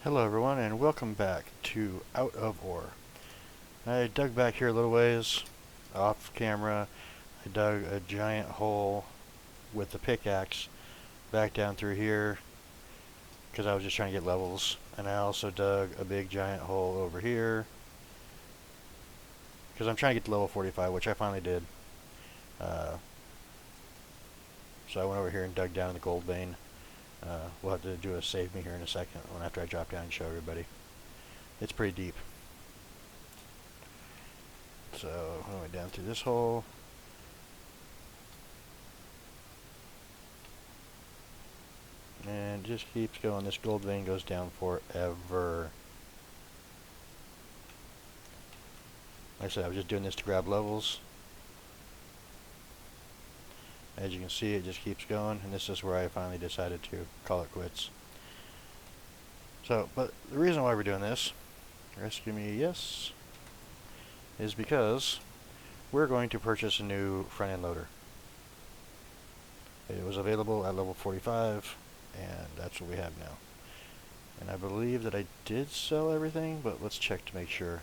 Hello everyone and welcome back to Out of Ore. I dug back here a little ways off camera. I dug a giant hole with the pickaxe back down through here because I was just trying to get levels, and I also dug a big giant hole over here because I'm trying to get to level 45, which I finally did. So I went over here and dug down in the gold vein. We'll have to do a save me here in a second after I drop down and show everybody. It's pretty deep. So I went down through this hole. And it just keeps going. This gold vein goes down forever. Like I said, I was just doing this to grab levels. As you can see, it just keeps going, and this is where I finally decided to call it quits. So, but the reason why we're doing this, rescue me, yes, is because we're going to purchase a new front end loader. It was available at level 45, and that's what we have now. And I believe that I did sell everything, but let's check to make sure.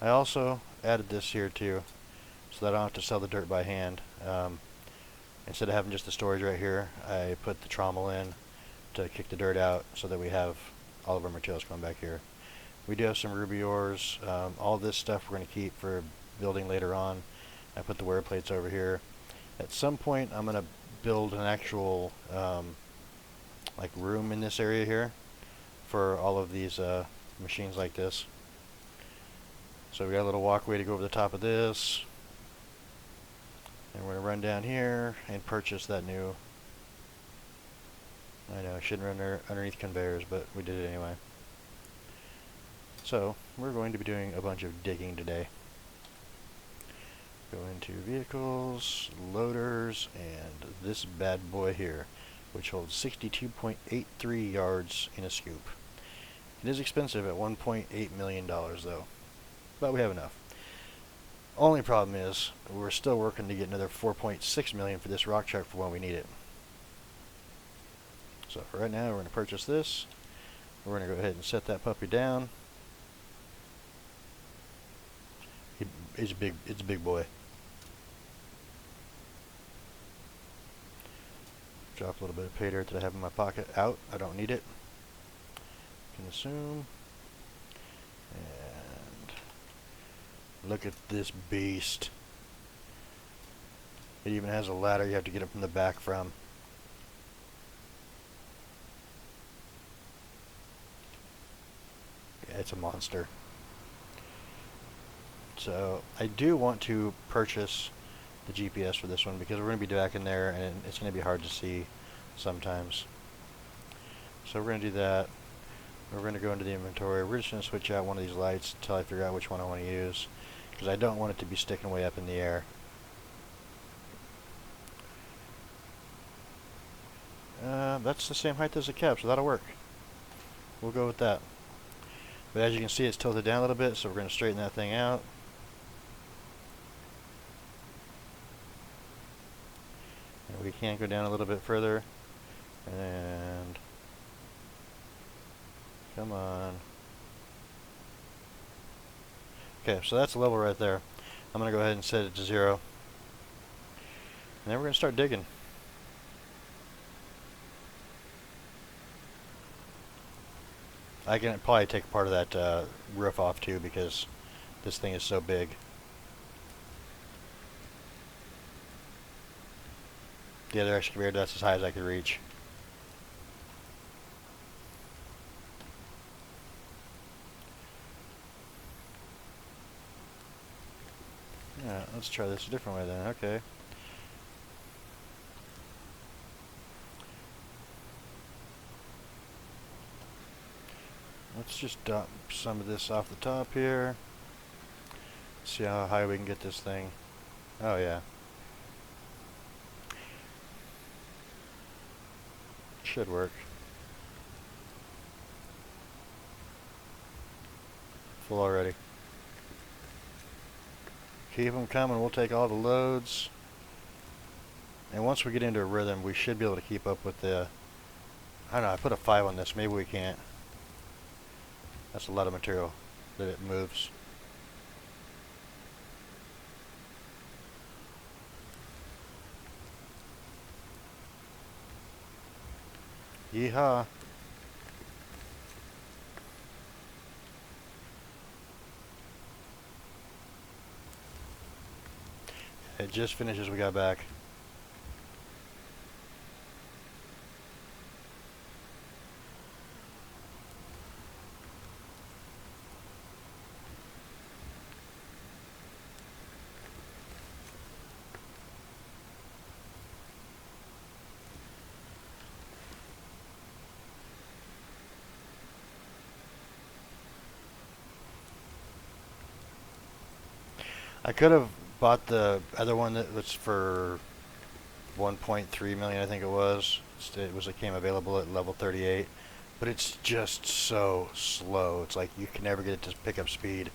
I also added this here too, so that I don't have to sell the dirt by hand. Instead of having just the storage right here, I put the trommel in to kick the dirt out so that we have all of our materials coming back here. We do have some ruby ores. All this stuff we're going to keep for building later on. I put the wear plates over here. At some point I'm going to build an actual like room in this area here for all of these machines like this. So we got a little walkway to go over the top of this. And we're going to run down here and purchase that new... I know, I shouldn't run underneath conveyors, but we did it anyway. So, we're going to be doing a bunch of digging today. Go into vehicles, loaders, and this bad boy here, which holds 62.83 yards in a scoop. It is expensive at $1.8 million though, but we have enough. Only problem is, we're still working to get another $4.6 million for this rock truck for when we need it. So for right now, we're going to purchase this. We're going to go ahead and set that puppy down. It's a big boy. Drop a little bit of pay dirt that I have in my pocket out. I don't need it. Consume. Look at this beast. It even has a ladder you have to get it from the back from. Yeah, it's a monster. So I do want to purchase the GPS for this one because we're going to be back in there and it's going to be hard to see sometimes. So we're going to do that. We're going to go into the inventory. We're just going to switch out one of these lights until I figure out which one I want to use, because I don't want it to be sticking way up in the air. That's the same height as the cab, so that'll work. We'll go with that. But as you can see, it's tilted down a little bit, so we're going to straighten that thing out. And we can go down a little bit further. And come on. Okay, so that's a level right there. I'm going to go ahead and set it to 0. And then we're going to start digging. I can probably take part of that roof off too because this thing is so big. The other excavator, that's as high as I could reach. Yeah, let's try this a different way then. Okay. Let's just dump some of this off the top here. See how high we can get this thing. Oh yeah. Should work. Full already. Keep them coming. We'll take all the loads. And once we get into a rhythm, we should be able to keep up with the... I don't know, I put a 5 on this. Maybe we can't. That's a lot of material that it moves. Yeehaw. It just finished as we got back. I could have bought the other one that was for 1.3 million, I think it was. It came available at level 38, but it's just so slow. It's like you can never get it to pick up speed.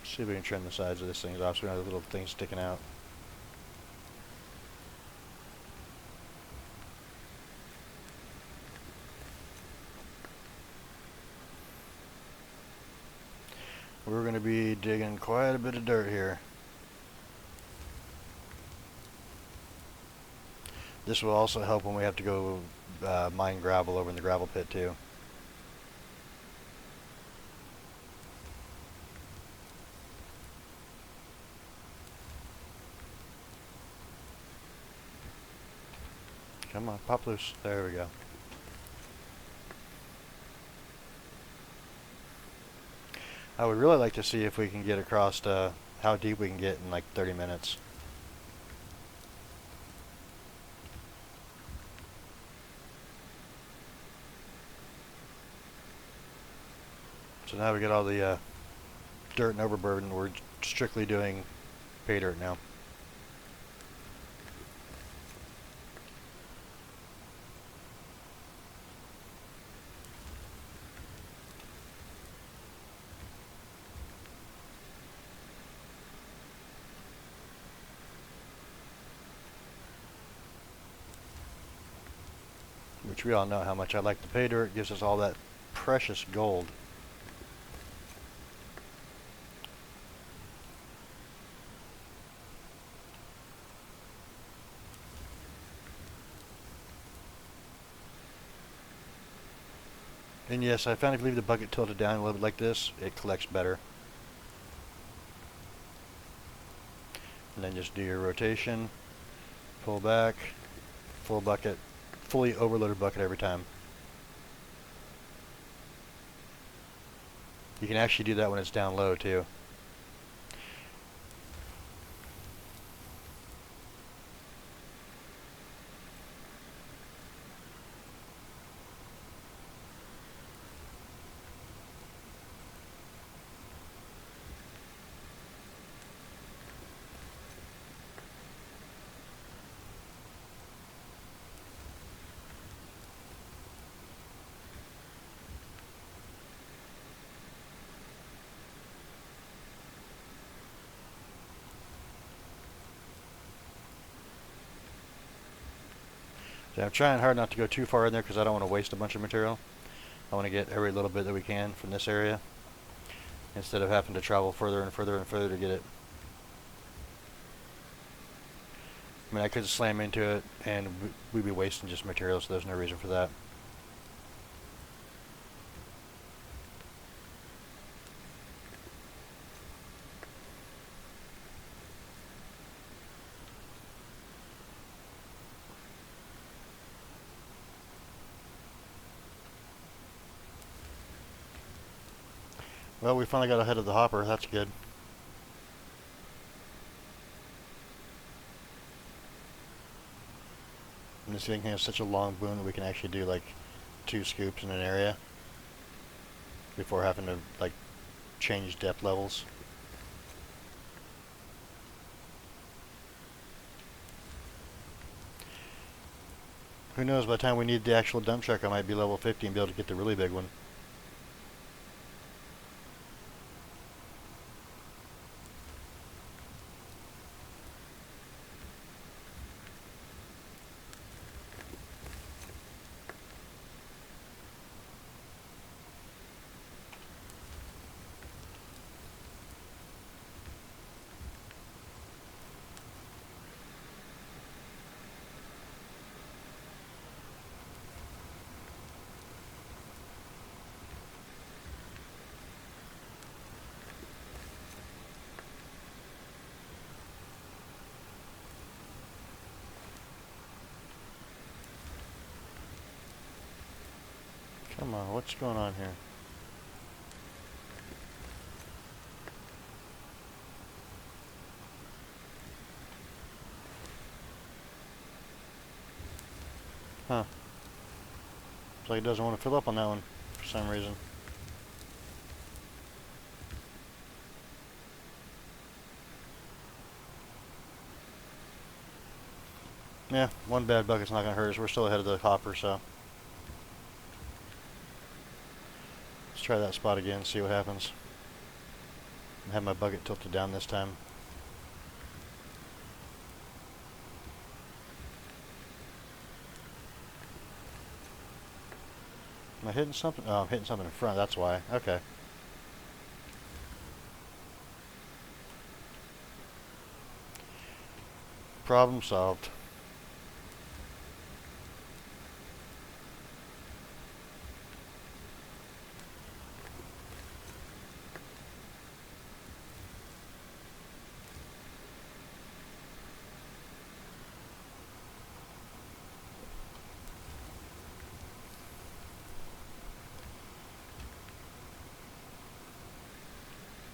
See if we can trim the sides of this thing off so we don't have little things sticking out. We're going to be digging quite a bit of dirt here. This will also help when we have to go mine gravel over in the gravel pit too. Come on, pop loose. There we go. I would really like to see if we can get across how deep we can get in like 30 minutes. So now we get all the dirt and overburden. We're strictly doing pay dirt now. Which we all know how much I like the pay dirt. It gives us all that precious gold. And yes, I found if you leave the bucket tilted down a little bit like this, it collects better. And then just do your rotation, pull back, full bucket, fully overloaded bucket every time. You can actually do that when it's down low too. So I'm trying hard not to go too far in there because I don't want to waste a bunch of material. I want to get every little bit that we can from this area instead of having to travel further and further and further to get it. I mean, I could slam into it and we'd be wasting just material, so there's no reason for that. Well, we finally got ahead of the hopper. That's good. And this thing has such a long boom that we can actually do like 2 scoops in an area before having to like change depth levels. Who knows, by the time we need the actual dump truck I might be level 50 and be able to get the really big one. Come on, what's going on here? Huh. Looks like it doesn't want to fill up on that one for some reason. Yeah, one bad bucket's not going to hurt us. We're still ahead of the hopper, so. Let's try that spot again, see what happens. I have my bucket tilted down this time. Am I hitting something? Oh, I'm hitting something in front, that's why. Okay. Problem solved.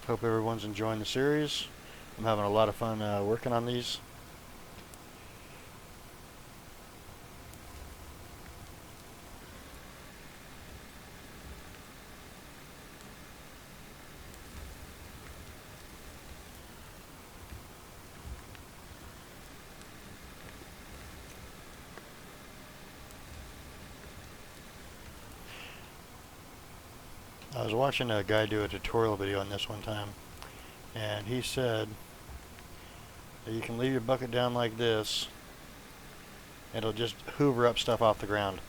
Hope everyone's enjoying the series. I'm having a lot of fun working on these. I was watching a guy do a tutorial video on this one time, and he said that you can leave your bucket down like this, it'll just hoover up stuff off the ground.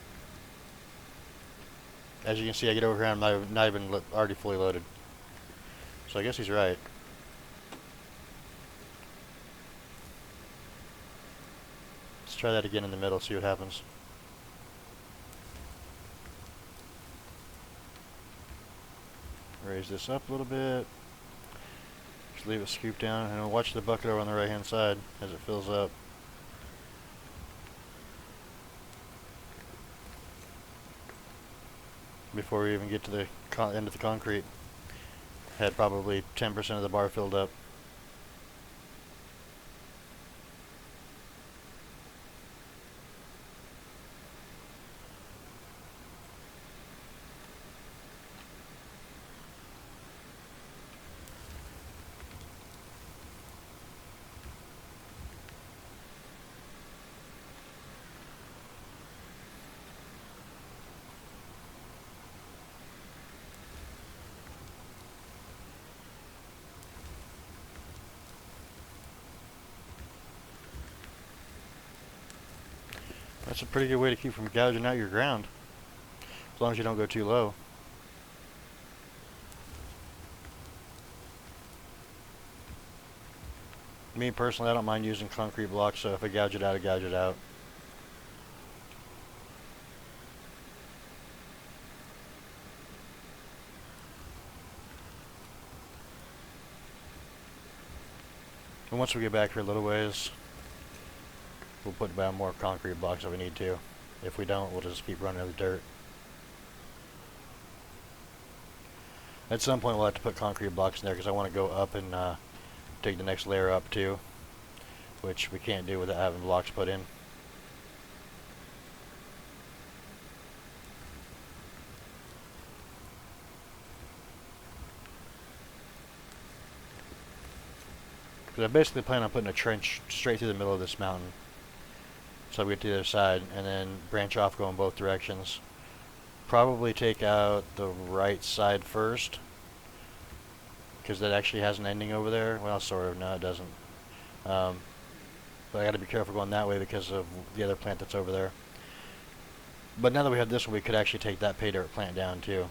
As you can see, I get over here and I'm not even already fully loaded. So I guess he's right. Let's try that again in the middle, see what happens. Raise this up a little bit. Just leave it scooped down, and watch the bucket over on the right hand side as it fills up. Before we even get to the end of the concrete, had probably 10% of the bar filled up. That's a pretty good way to keep from gouging out your ground, as long as you don't go too low. Me personally, I don't mind using concrete blocks, so if I gouge it out, I gouge it out. And once we get back here a little ways, we'll put down more concrete blocks if we need to. If we don't, we'll just keep running the dirt. At some point, we'll have to put concrete blocks in there because I want to go up and take the next layer up too, which we can't do without having blocks put in. Because I basically plan on putting a trench straight through the middle of this mountain, so we get to the other side, and then branch off, go in both directions. Probably take out the right side first, because that actually has an ending over there. Well, sort of. No, it doesn't. But I got to be careful going that way because of the other plant that's over there. But now that we have this one, we could actually take that pay dirt plant down too.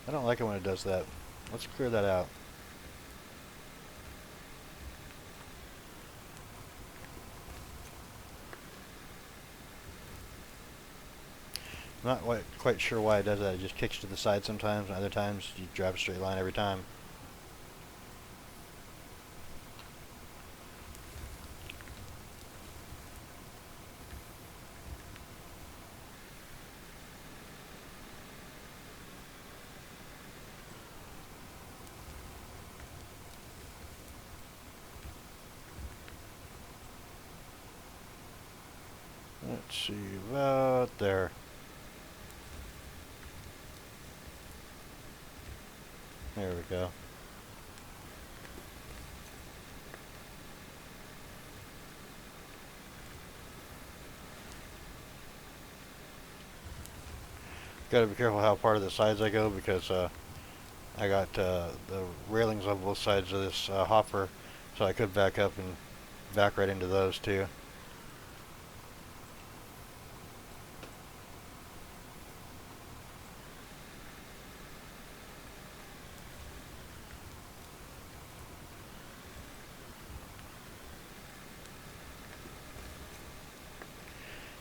I don't like it when it does that. Let's clear that out. Not quite sure why it does that. It just kicks to the side sometimes, and other times you drive a straight line every time. Let's see, about there. There we go. Gotta be careful how part of the sides I go, because I got the railings on both sides of this hopper, so I could back up and back right into those too.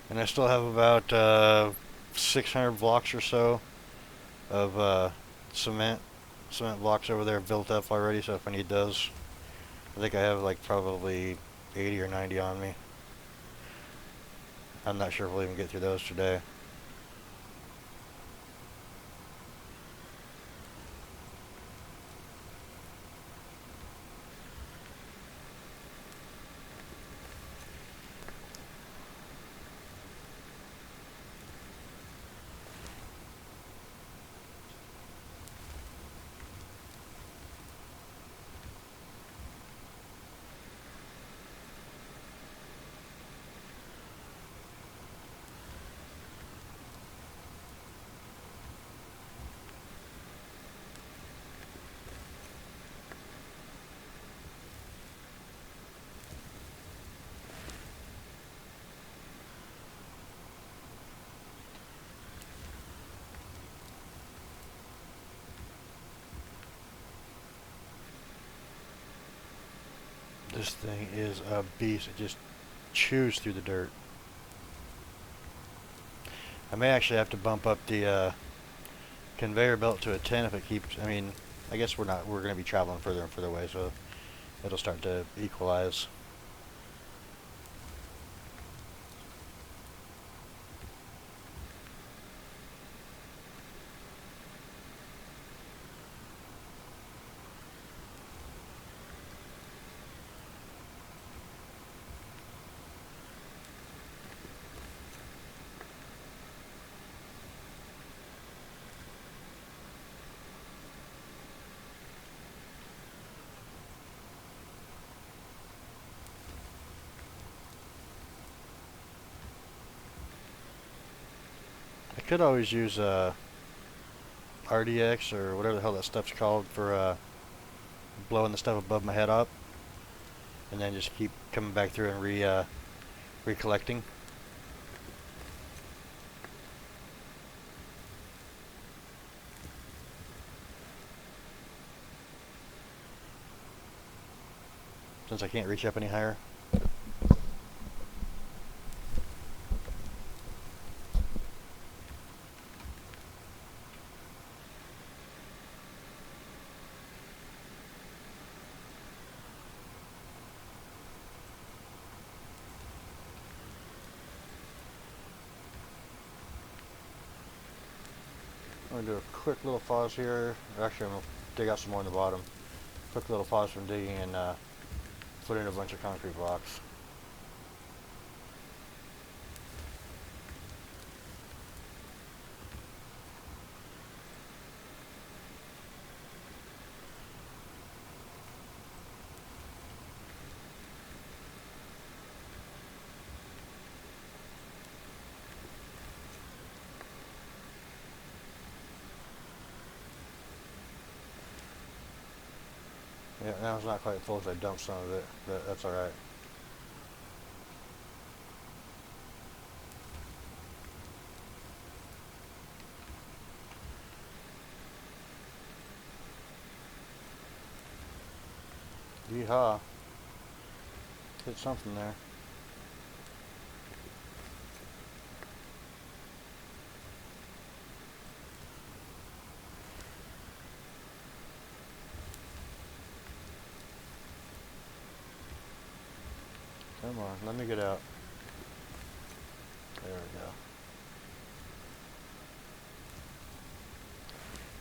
And I still have about 600 blocks or so of cement blocks over there built up already, so if I need those, I think I have like probably 80 or 90 on me. I'm not sure if we'll even get through those today. This thing is a beast. It just chews through the dirt. I may actually have to bump up the conveyor belt to a 10 if it keeps. I mean, I guess we're going to be traveling further and further away, so it'll start to equalize. I could always use RDX or whatever the hell that stuff's called for blowing the stuff above my head up, and then just keep coming back through and recollecting. Since I can't reach up any higher. I'm going to do a quick little pause here. Actually, I'm going to dig out some more in the bottom. Quick little pause from digging and put in a bunch of concrete blocks. Yeah, now it's not quite full because I dumped some of it, but that's alright. Yeehaw. Hit something there. Come on, let me get out. There we go.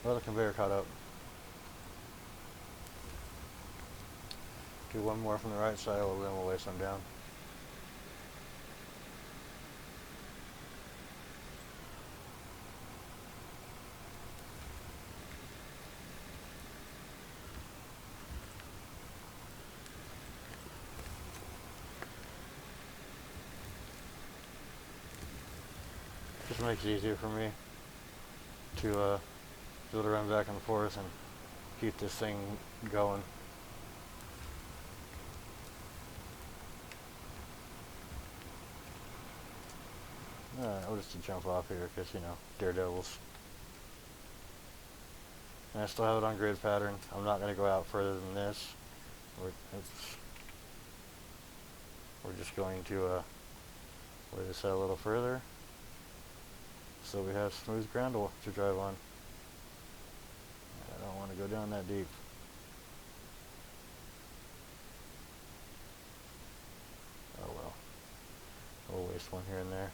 Well, the conveyor caught up. Do one more from the right side, then we'll lay some down. Just makes it easier for me to be able to run back and forth and keep this thing going. I'll just jump off here because, you know, daredevils. And I still have it on grid pattern. I'm not going to go out further than this. We're just going to lay this out a little further so we have smooth ground to drive on. I don't want to go down that deep. Oh well. We'll waste one here and there.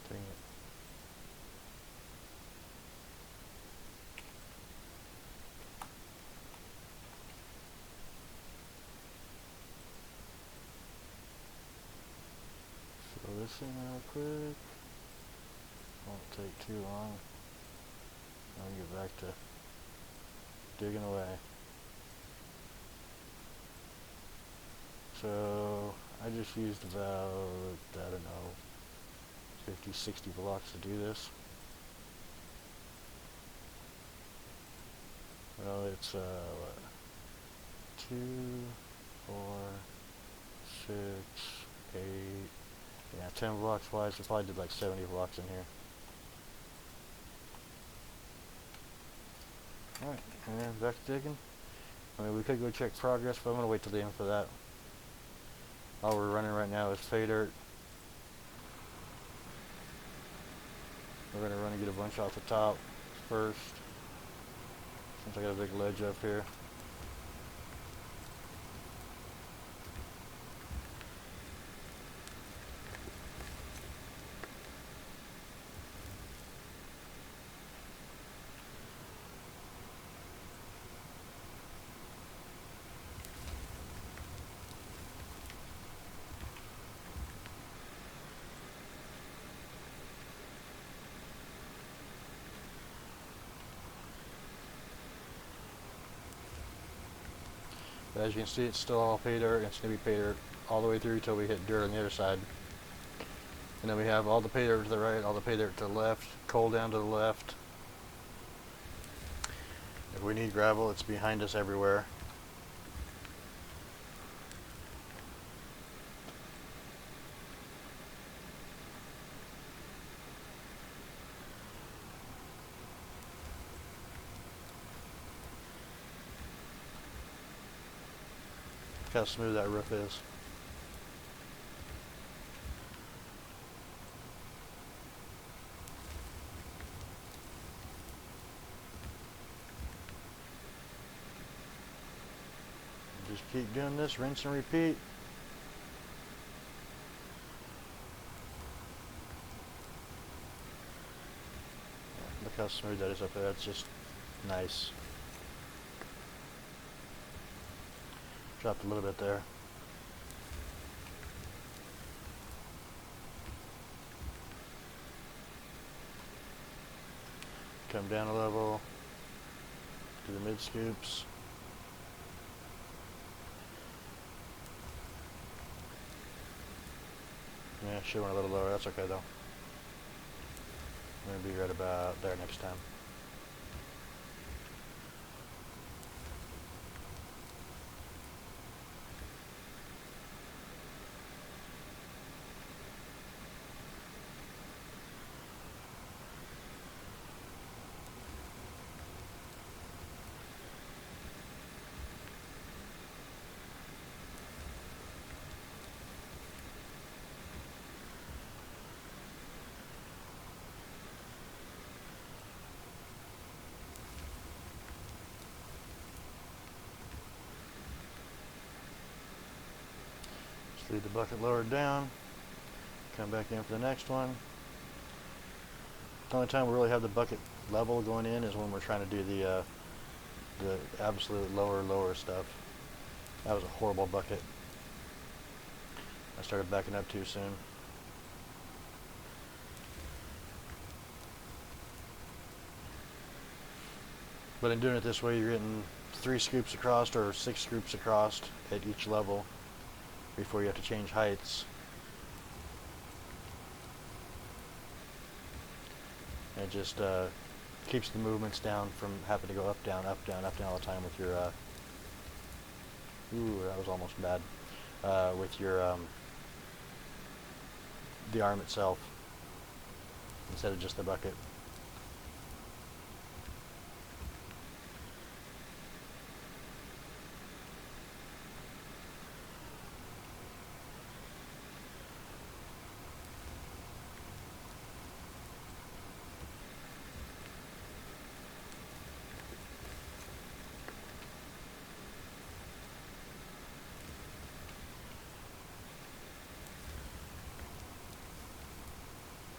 Dang it. Fill this in real quick. Won't take too long. I'll get back to digging away. So I just used about, I don't know, 50, 60 blocks to do this. Well, it's 2, 4, 6, 8, yeah, 10 blocks wide, so probably did like 70 blocks in here. Alright, and back to digging. I mean, we could go check progress, but I'm going to wait till the end for that. All we're running right now is pay dirt. We're going to run and get a bunch off the top first, since I got a big ledge up here. But as you can see, it's still all pay dirt, and it's going to be pay dirt all the way through until we hit dirt on the other side. And then we have all the pay dirt to the right, all the pay dirt to the left, coal down to the left. If we need gravel, it's behind us everywhere. Look how smooth that roof is. Just keep doing this, rinse and repeat. Look how smooth that is up there. That's just nice. Dropped a little bit there. Come down a level. Do the mid scoops. Yeah, should went a little lower. That's okay though. We're gonna be right about there next time. Leave the bucket lowered down, come back in for the next one. The only time we really have the bucket level going in is when we're trying to do the absolute lower stuff. That was a horrible bucket. I started backing up too soon. But in doing it this way, you're getting 3 scoops across or 6 scoops across at each level before you have to change heights. And it just keeps the movements down from having to go up, down, up, down, up, down all the time with your, ooh, that was almost bad, with your, the arm itself, instead of just the bucket.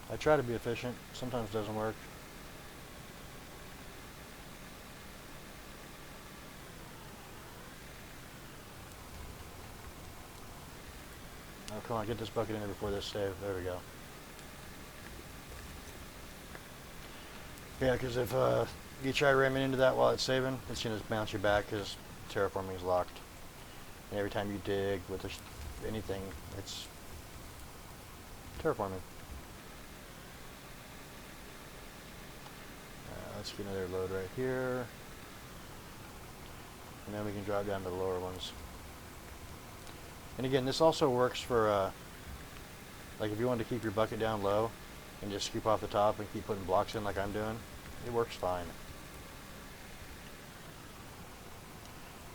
I try to be efficient. Sometimes it doesn't work. Oh, come on, get this bucket in there before this save. There we go. Yeah, because if you try ramming into that while it's saving, it's going to bounce you back because terraforming is locked. And every time you dig with anything, it's terraforming. Let's get another load right here. And then we can drop down to the lower ones. And again, this also works for, like if you want to keep your bucket down low and just scoop off the top and keep putting blocks in like I'm doing, it works fine.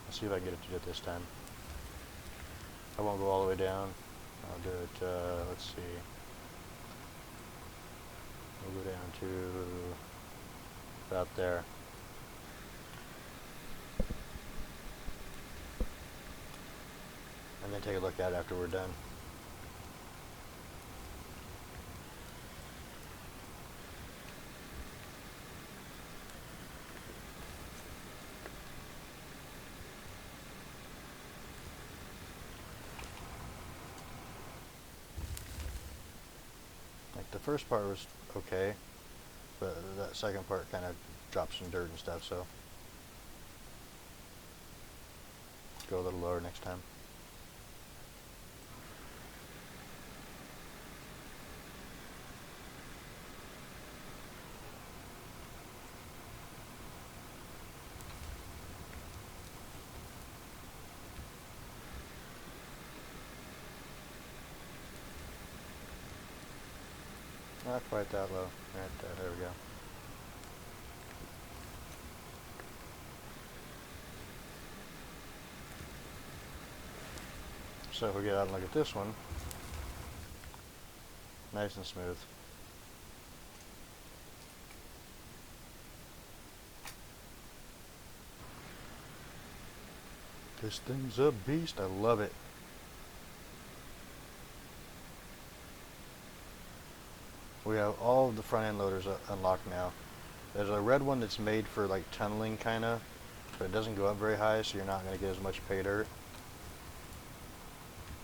Let's see if I can get it to do it this time. I won't go all the way down. I'll do it, let's see. We'll go down to about there. And then take a look at it after we're done. Like the first part was okay, but that second part kind of dropped some dirt and stuff, so go a little lower next time. Not quite that low. Right there we go. So if we get out and look at this one, nice and smooth. This thing's a beast. I love it. We have all of the front end loaders unlocked now. There's a red one that's made for like tunneling kind of, but it doesn't go up very high, so you're not going to get as much pay dirt.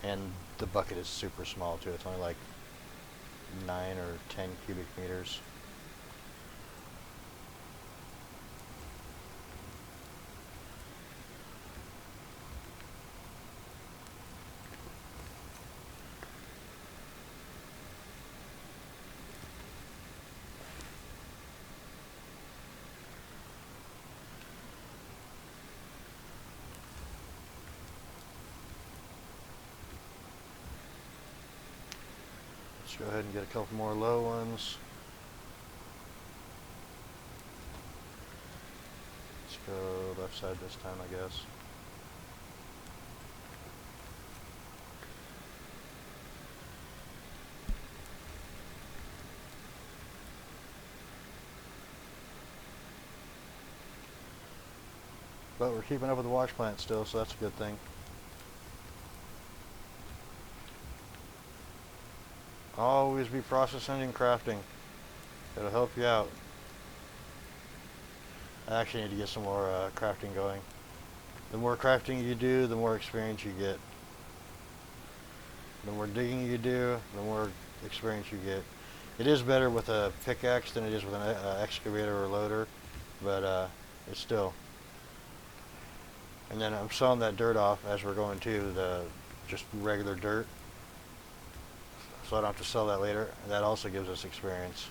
And the bucket is super small too. It's only like 9 or 10 cubic meters. Let's go ahead and get a couple more low ones. Let's go left side this time, I guess. But we're keeping up with the wash plant still, so that's a good thing. Always be processing and crafting. It'll help you out. I actually need to get some more crafting going. The more crafting you do, the more experience you get. The more digging you do, the more experience you get. It is better with a pickaxe than it is with an excavator or loader, but it's still. And then I'm selling that dirt off as we're going to the just regular dirt, so I don't have to sell that later. That also gives us experience.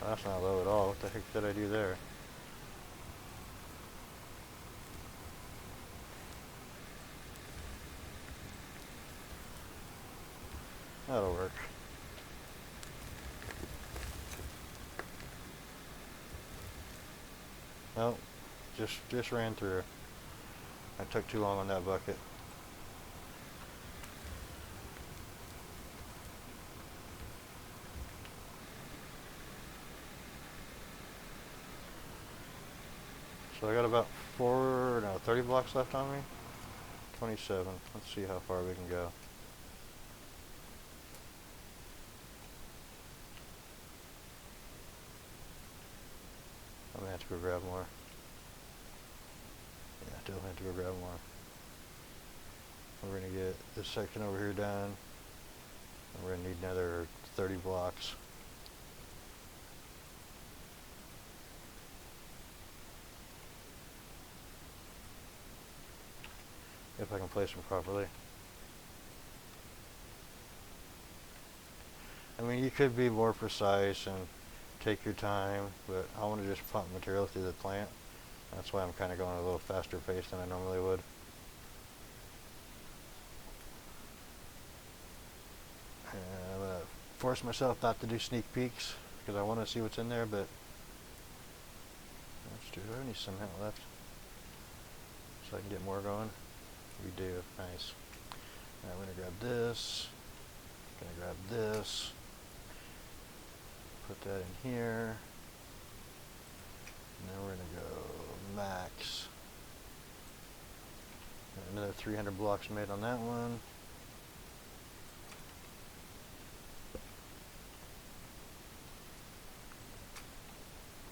Oh, that's not low at all. What the heck did I do there? That'll work. Nope, just ran through. I took too long on that bucket. So I got about 30 blocks left on me. 27. Let's see how far we can go. I'm gonna have to go grab more. Yeah, definitely have to go grab more. We're gonna get this section over here done. And we're gonna need another 30 blocks. If I can place them properly. I mean, you could be more precise and take your time, but I want to just pump material through the plant. That's why I'm kind of going a little faster pace than I normally would. And I'm going to force myself not to do sneak peeks because I want to see what's in there, but do I have any cement left so I can get more going? We do. Nice. Alright, we're going to grab this. Going to grab this. Put that in here. And then we're going to go max. Another 300 blocks made on that one.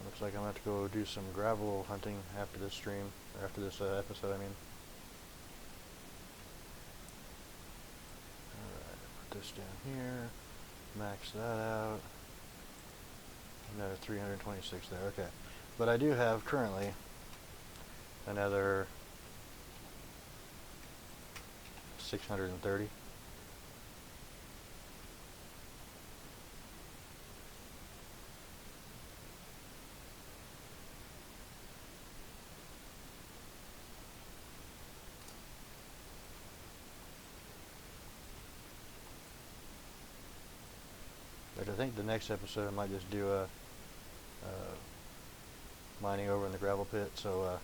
Looks like I'm going to have to go do some gravel hunting after this stream, or after this episode, I mean. This down here, max that out, another 326 there, okay. But I do have currently another 630. But I think the next episode I might just do a mining over in the gravel pit, so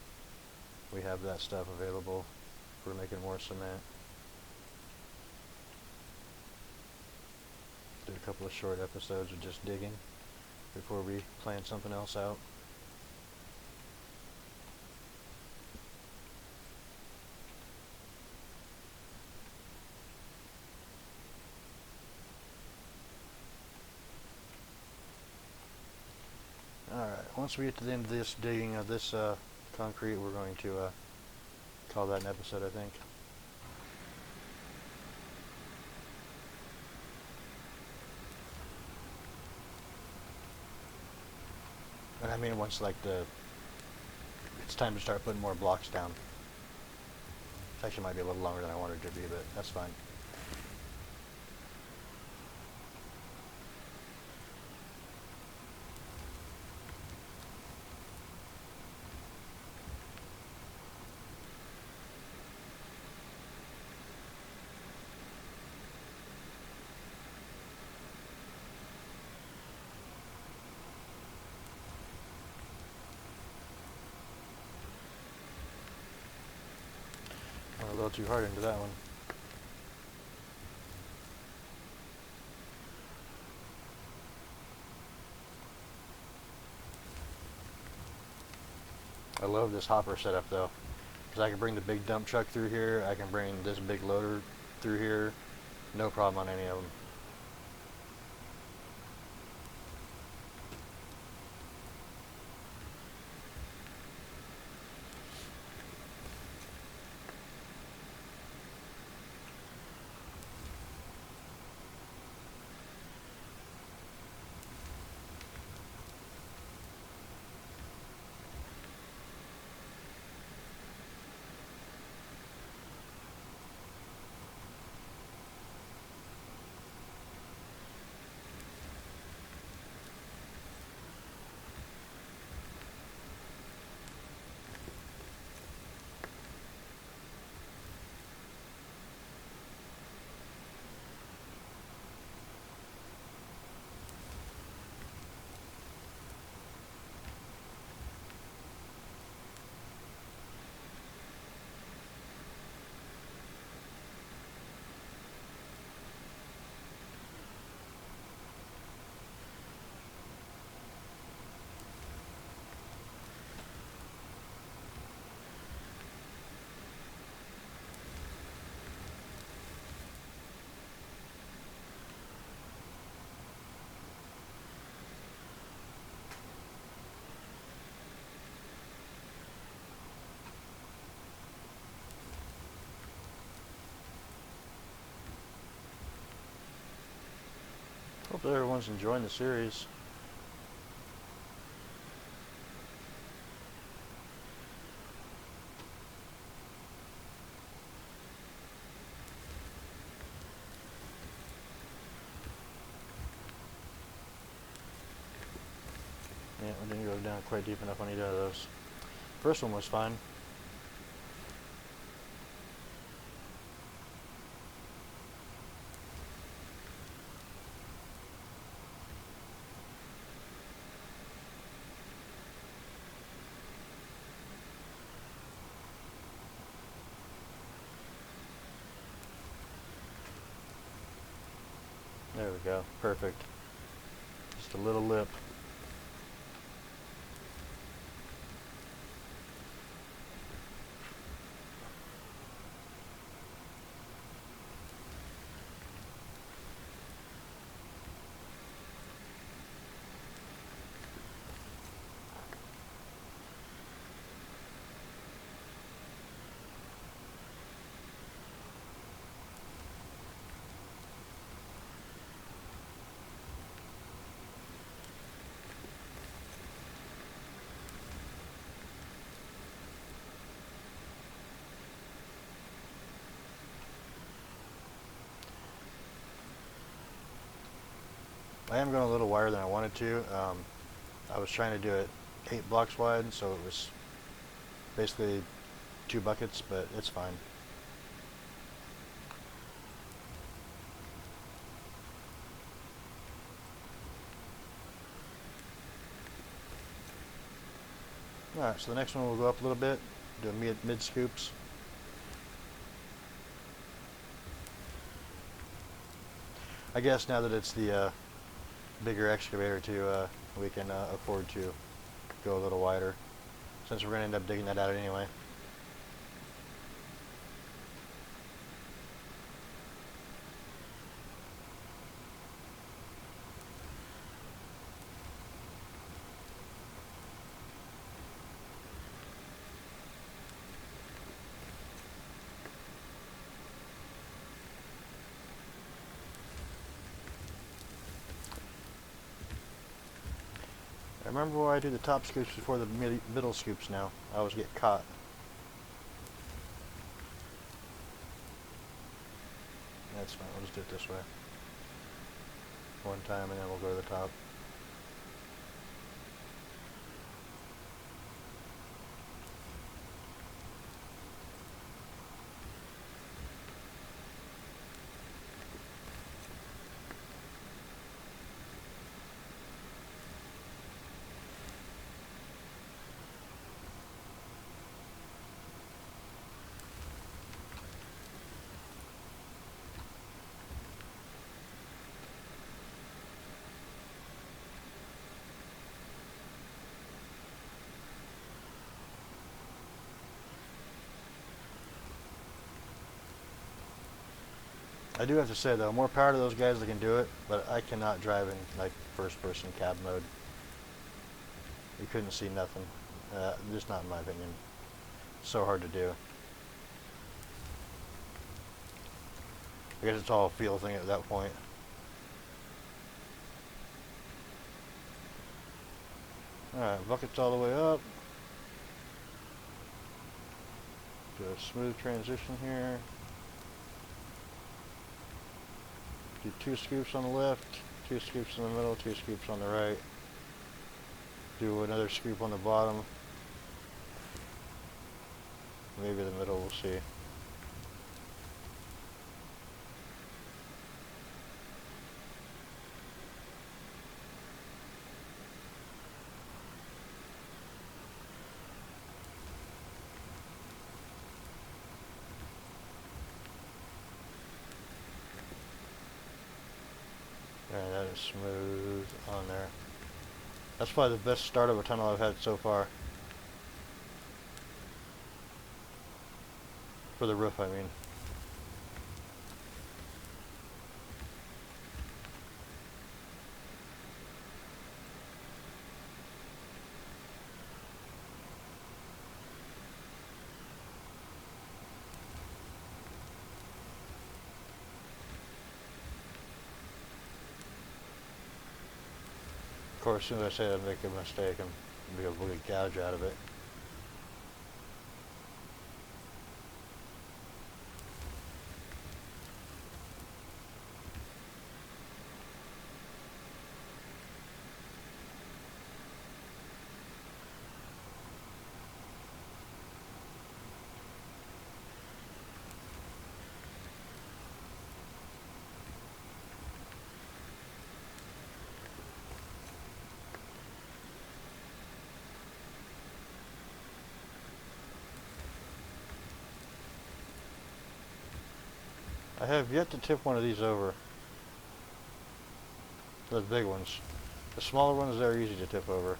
we have that stuff available for making more cement. Do a couple of short episodes of just digging before we plan something else out. Alright, once we get to the end of this digging of this concrete, we're going to call that an episode, I think. And I mean once it's time to start putting more blocks down. It actually might be a little longer than I wanted it to be, but that's fine. A little too hard into that one. I love this hopper setup though, Because I can bring the big dump truck through here. I can bring this big loader through here. No problem on any of them. Hope everyone's enjoying the series. Yeah, we didn't go down quite deep enough on either of those. First one was fine. There we go. Perfect. Just a little lip. I am going a little wider than I wanted to. I was trying to do it 8 blocks wide, so it was basically 2 buckets, but it's fine. Alright, so the next one will go up a little bit, do mid scoops. I guess now that it's the bigger excavator too, we can afford to go a little wider, since we're going to end up digging that out anyway. I remember why I do the top scoops before the middle scoops now. I always get caught. That's fine, we'll just do it this way. One time and then we'll go to the top. I do have to say though, more power to those guys that can do it, but I cannot drive in like first-person cab mode. You couldn't see nothing. Just not in my opinion. So hard to do. I guess it's all a feel thing at that point. Alright, buckets all the way up. Do a smooth transition here. Do 2 scoops on the left, 2 scoops in the middle, 2 scoops on the right. Do another scoop on the bottom. Maybe the middle, we'll see. And that is smooth on there. That's probably the best start of a tunnel I've had so far. For the roof, I mean. Of course, as soon as I say that, I make a mistake, I'm going to be able to gouge out of it. I have yet to tip one of these over. Those big ones. The smaller ones, they're easy to tip over.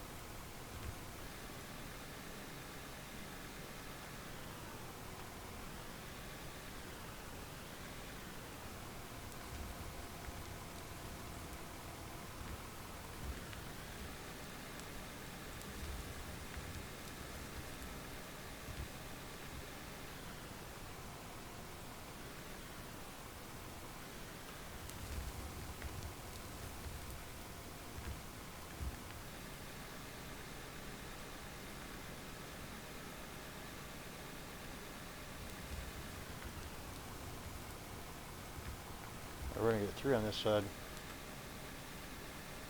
We're going to get 3 on this side.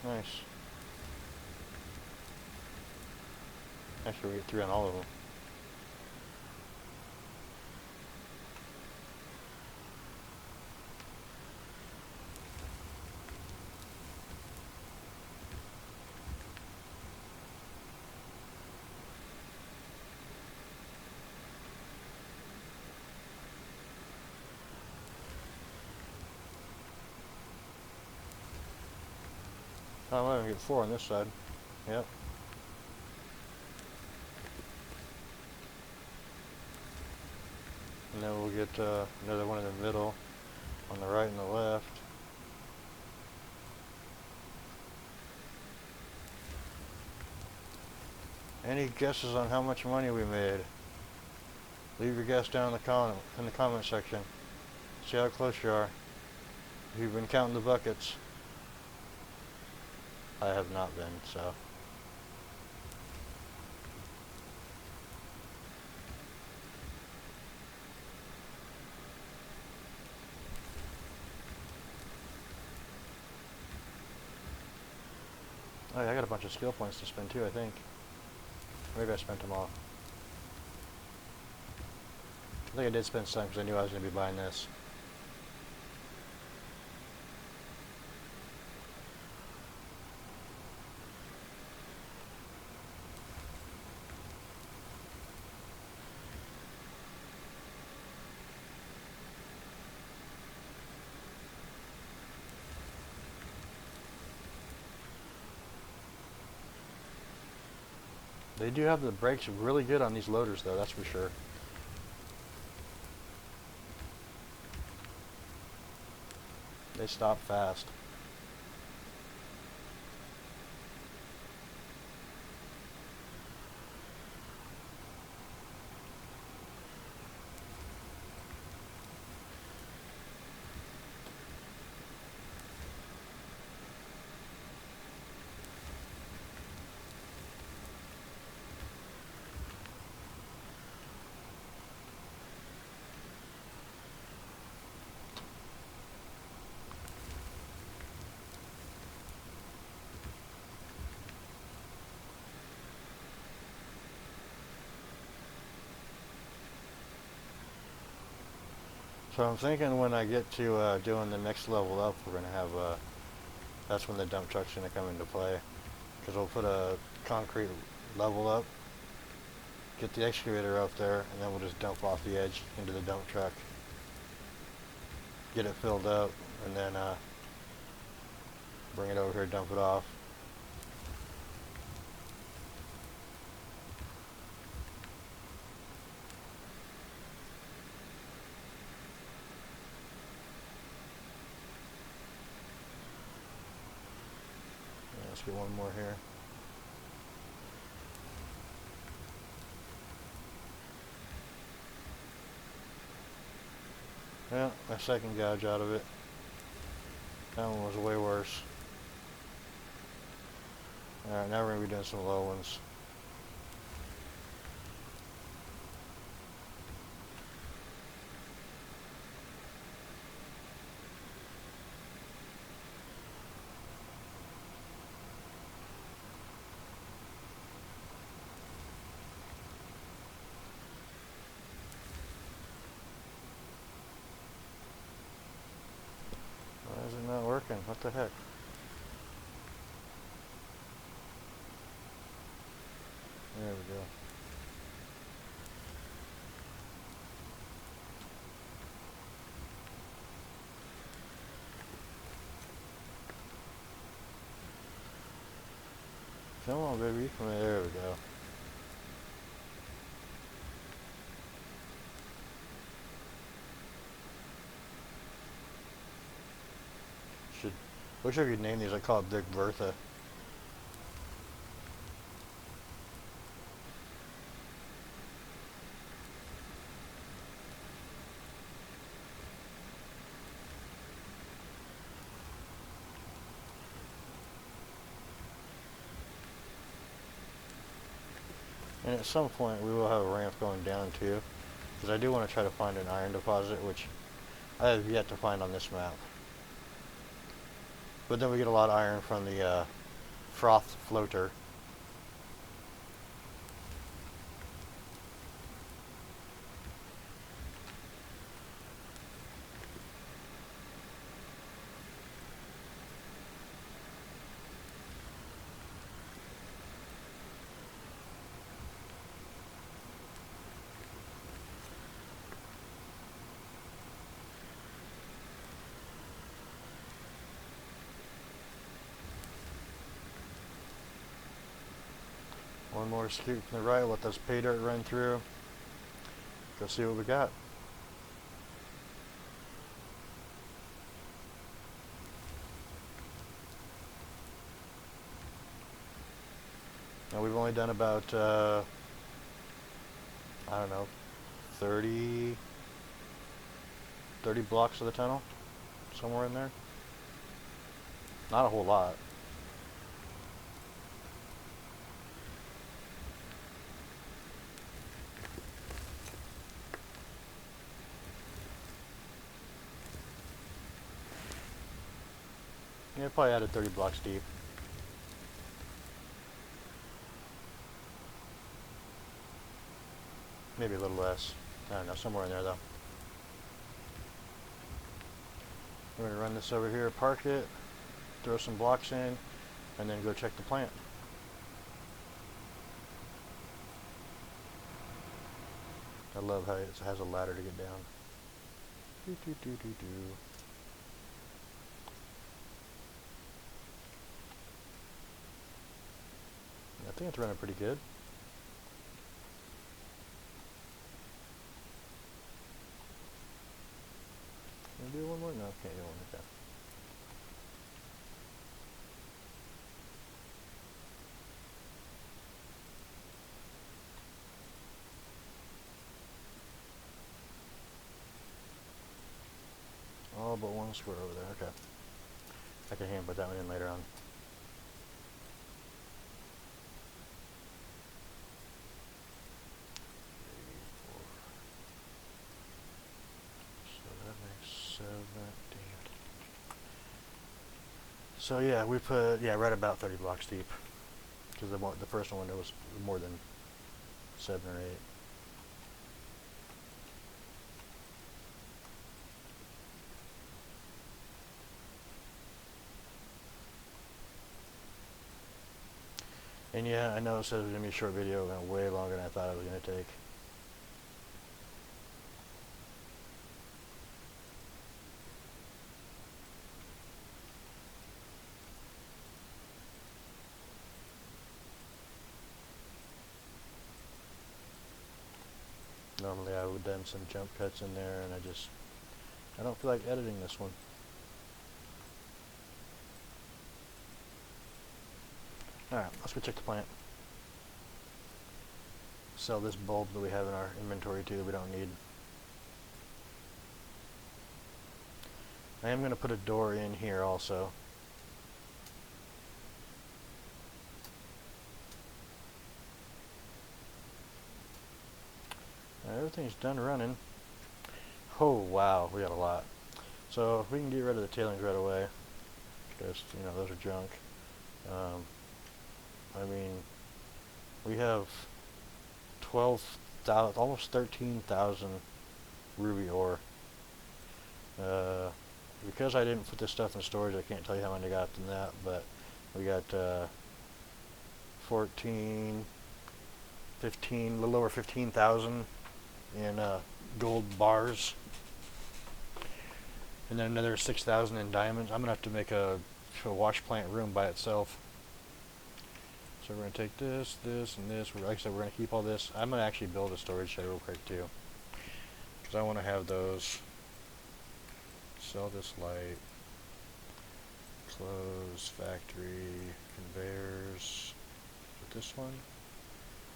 Nice. Actually, we get 3 on all of them. Oh, I'm going to get 4 on this side. Yep. And then we'll get another one in the middle, on the right and the left. Any guesses on how much money we made? Leave your guess down in the comment section. See how close you are. If you've been counting the buckets. I have not been, so. Oh yeah, I got a bunch of skill points to spend too, I think. Maybe I spent them all. I think I did spend some because I knew I was going to be buying this. They do have the brakes really good on these loaders though, that's for sure. They stop fast. So I'm thinking when I get to doing the next level up, we're gonna have that's when the dump truck's gonna come into play, because we'll put a concrete level up, get the excavator up there, and then we'll just dump off the edge into the dump truck, get it filled up, and then bring it over here, dump it off. Yeah, let's get one more here. Yeah, my second gouge out of it. That one was way worse. Alright, now we're going to be doing some low ones. Why is it not working? What the heck? There we go. Come on, baby. There we go. Wish I could name these. I call it Big Bertha. And at some point we will have a ramp going down too, because I do want to try to find an iron deposit, which I have yet to find on this map. But then we get a lot of iron from the froth floater. One more scoop from the right, let this pay dirt run through. Go see what we got. Now we've only done about, I don't know, 30 blocks of the tunnel, somewhere in there. Not a whole lot. Yeah, probably added 30 blocks deep. Maybe a little less. I don't know, somewhere in there though. We're going to run this over here, park it, throw some blocks in, and then go check the plant. I love how it has a ladder to get down. Doo, doo, doo, doo, doo. I think it's running pretty good. Can I do one more? No, can't do one. Okay. square over there. Okay. I can hand put that one in later on. So that makes 17. So yeah, we put right about 30 blocks deep, because the first one was more than 7 or 8. And yeah, I know it says it was going to be a short video, it went way longer than I thought it was going to take. Normally I would have done some jump cuts in there, and I don't feel like editing this one. Alright, let's go check the plant. Sell this bulb that we have in our inventory too that we don't need. I am going to put a door in here also. Everything's done running. Oh wow, we got a lot. So if we can get rid of the tailings right away, because those are junk. I mean, we have 12,000, almost 13,000 ruby ore. Because I didn't put this stuff in storage, I can't tell you how many I got from that, but we got 14, 15, a little over 15,000 in gold bars, and then another 6,000 in diamonds. I'm gonna have to make a wash plant room by itself. So we're gonna take this, this, and this. Like I said, we're gonna keep all this. I'm gonna actually build a storage shed real quick too, because I want to have those. Sell this light. Close factory conveyors. With this one?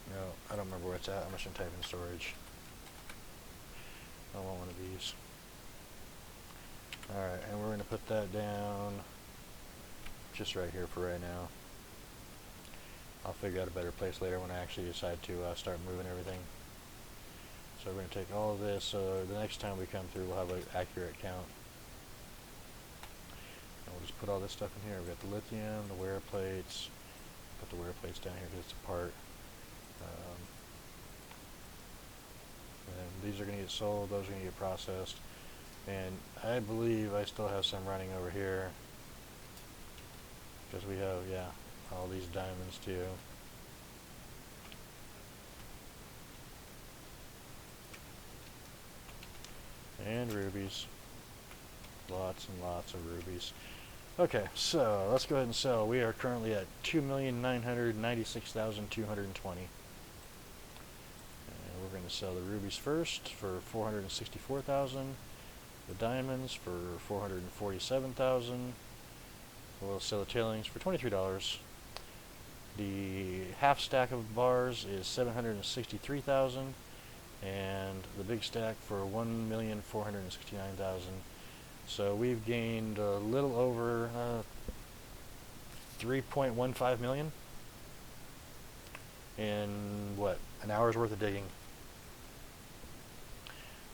No, I don't remember where it's at. I'm just gonna type in storage. I want one of these. Alright, and we're going to put that down just right here for right now. I'll figure out a better place later when I actually decide to start moving everything. So we're going to take all of this, so the next time we come through we'll have an accurate count. And we'll just put all this stuff in here. We've got the lithium, the wear plates. Put the wear plates down here because it's apart. And these are going to get sold, those are going to get processed. And I believe I still have some running over here, because we have, all these diamonds too. And rubies. Lots and lots of rubies. Okay, so let's go ahead and sell. We are currently at 2,996,220. We're going to sell the rubies first for 464,000, the diamonds for 447,000. We'll sell the tailings for $23. The half stack of bars is 763,000, and the big stack for 1,469,000. So we've gained a little over 3.15 million in what, an hour's worth of digging.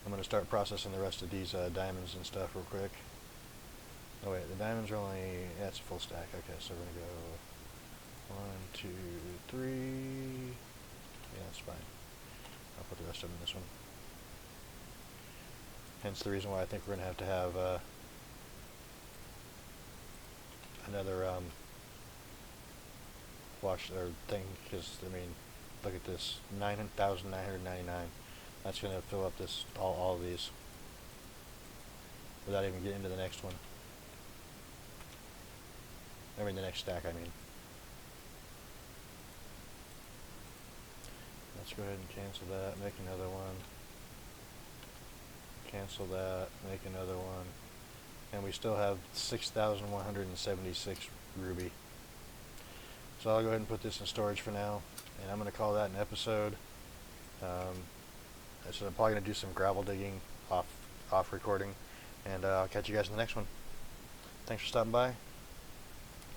I'm going to start processing the rest of these diamonds and stuff real quick. Oh wait, the diamonds are only, that's a full stack. Okay, so we're going to go 1, 2, 3. Yeah, that's fine. I'll put the rest of them in this one. Hence the reason why I think we're going to have another wash or thing, because I mean, look at this, 9,999. That's going to fill up this all of these without even getting into the next one. I mean the next stack, I mean. Let's go ahead and cancel that, make another one. Cancel that, make another one. And we still have 6,176 ruby. So I'll go ahead and put this in storage for now, and I'm going to call that an episode. So I'm probably going to do some gravel digging off recording, And I'll catch you guys in the next one. Thanks for stopping by.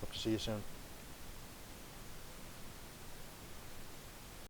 Hope to see you soon.